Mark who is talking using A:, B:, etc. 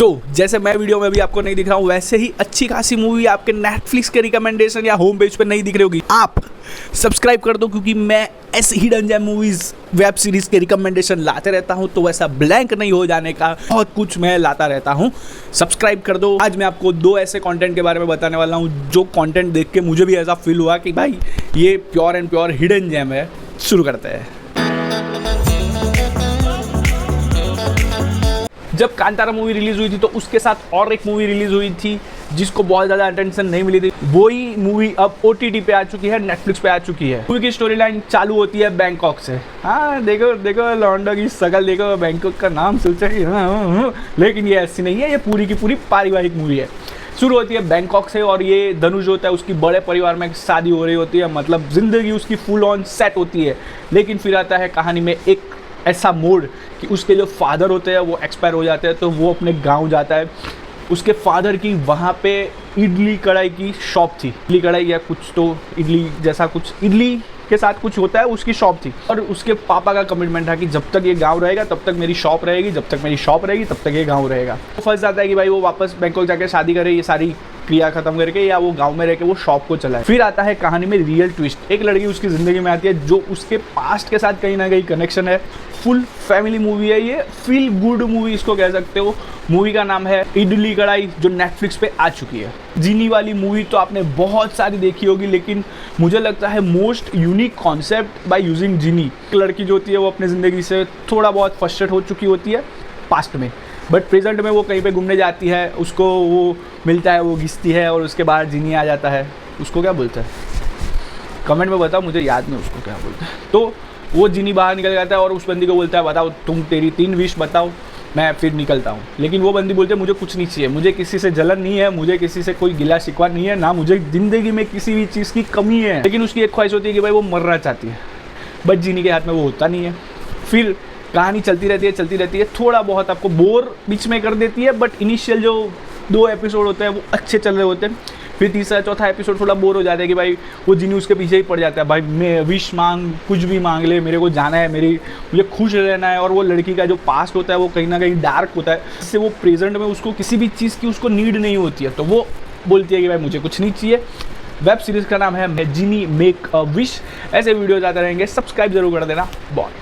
A: तो जैसे मैं वीडियो में भी आपको नहीं दिख रहा हूँ, वैसे ही अच्छी खासी मूवी आपके नेटफ्लिक्स के रिकमेंडेशन या होम पेज पे नहीं दिख रही होगी। आप सब्सक्राइब कर दो, क्योंकि मैं ऐसे hidden gem movies web series के रिकमेंडेशन लाते रहता हूँ, तो वैसा ब्लैंक नहीं हो जाने का बहुत कुछ मैं लाता रहता हूँ। सब्सक्राइब कर दो। आज मैं आपको दो ऐसे कंटेंट के बारे में बताने वाला हूँ जो कंटेंट देख के मुझे भी ऐसा फील हुआ कि भाई ये pure and pure hidden gem है। शुरू करते हैं। जब कांतारा मूवी रिलीज हुई थी तो उसके साथ और एक मूवी रिलीज हुई थी जिसको बहुत ज़्यादा अटेंशन नहीं मिली थी। वही मूवी अब OTT पे आ चुकी है, नेटफ्लिक्स पे आ चुकी है। मूवी की स्टोरी लाइन चालू होती है बैंकॉक से। हाँ देखो देखो लॉन्डो की शकल देखो, बैंकॉक का नाम सोचा ही, लेकिन ये ऐसी नहीं है, ये पूरी की पूरी पारिवारिक मूवी है। शुरू होती है बैंकॉक से और ये धनुष होता है, उसकी बड़े परिवार में शादी हो रही होती है, मतलब ज़िंदगी उसकी फुल ऑन सेट होती है। लेकिन फिर आता है कहानी में एक ऐसा मोड़ कि उसके जो फादर होते हैं वो एक्सपायर हो जाते हैं, तो वो अपने गांव जाता है। उसके फादर की वहाँ पे इडली कढ़ाई की शॉप थी, इडली कढ़ाई या कुछ तो इडली जैसा कुछ, इडली के साथ कुछ होता है, उसकी शॉप थी। और उसके पापा का कमिटमेंट था कि जब तक ये गांव रहेगा तब तक मेरी शॉप रहेगी, जब तक मेरी शॉप रहेगी तब तक ये गांव रहेगा। तो फर्स्ट आता है कि भाई वो वापस बैंकॉक जाकर शादी करे, ये सारी क्रिया खत्म करके, या वो गांव में रह के वो शॉप को चलाए। फिर आता है कहानी में रियल ट्विस्ट। एक लड़की उसकी ज़िंदगी में आती है जो उसके पास्ट के साथ कहीं ना कहीं कनेक्शन है। फुल फैमिली मूवी है ये, फील गुड मूवी इसको कह सकते हो। मूवी का नाम है इडली कढ़ाई, जो नेटफ्लिक्स पे आ चुकी है। जीनी वाली मूवी तो आपने बहुत सारी देखी होगी, लेकिन मुझे लगता है most unique concept by using genie. एक लड़की जो होती है वो अपनी ज़िंदगी से थोड़ा बहुत फ्रस्ट्रेट हो चुकी होती है पास्ट में, बट प्रेजेंट में वो कहीं पे घूमने जाती है, उसको वो मिलता है, वो घिसती है और उसके बाद जीनी आ जाता है। उसको क्या बोलता है कमेंट में बताओ, मुझे याद नहीं उसको क्या बोलता है। तो वो जीनी बाहर निकल जाता है और उस बंदी को बोलता है बताओ तुम, तेरी 3 विश बताओ, मैं फिर निकलता हूँ। लेकिन वो बंदी बोलते है मुझे कुछ नहीं चाहिए, मुझे किसी से जलन नहीं है, मुझे किसी से कोई गिला शिकवा नहीं है, ना मुझे ज़िंदगी में किसी भी चीज़ की कमी है। लेकिन उसकी एक ख्वाहिश होती है कि भाई वो मरना चाहती है, बट जीनी के हाथ में वो होता नहीं है। फिर कहानी चलती रहती है, थोड़ा बहुत आपको बोर बीच में कर देती है, बट इनिशियल जो 2 एपिसोड होते हैं वो अच्छे चल रहे होते हैं। फिर तीसरा चौथा एपिसोड थोड़ा बोर हो जाता है कि भाई वो जीनी उसके पीछे ही पड़ जाता है, भाई मैं विश मांग, कुछ भी मांग ले, मेरे को जाना है, मुझे खुश रहना है। और वो लड़की का जो पास्ट होता है वो कहीं ना कहीं डार्क होता है, जिससे वो प्रेजेंट में उसको किसी भी चीज़ की उसको नीड नहीं होती है, तो वो बोलती है कि भाई मुझे कुछ नहीं चाहिए। वेब सीरीज़ का नाम है जीनी मेक अ विश। ऐसे वीडियोज़ आते रहेंगे, सब्सक्राइब जरूर कर देना। बहुत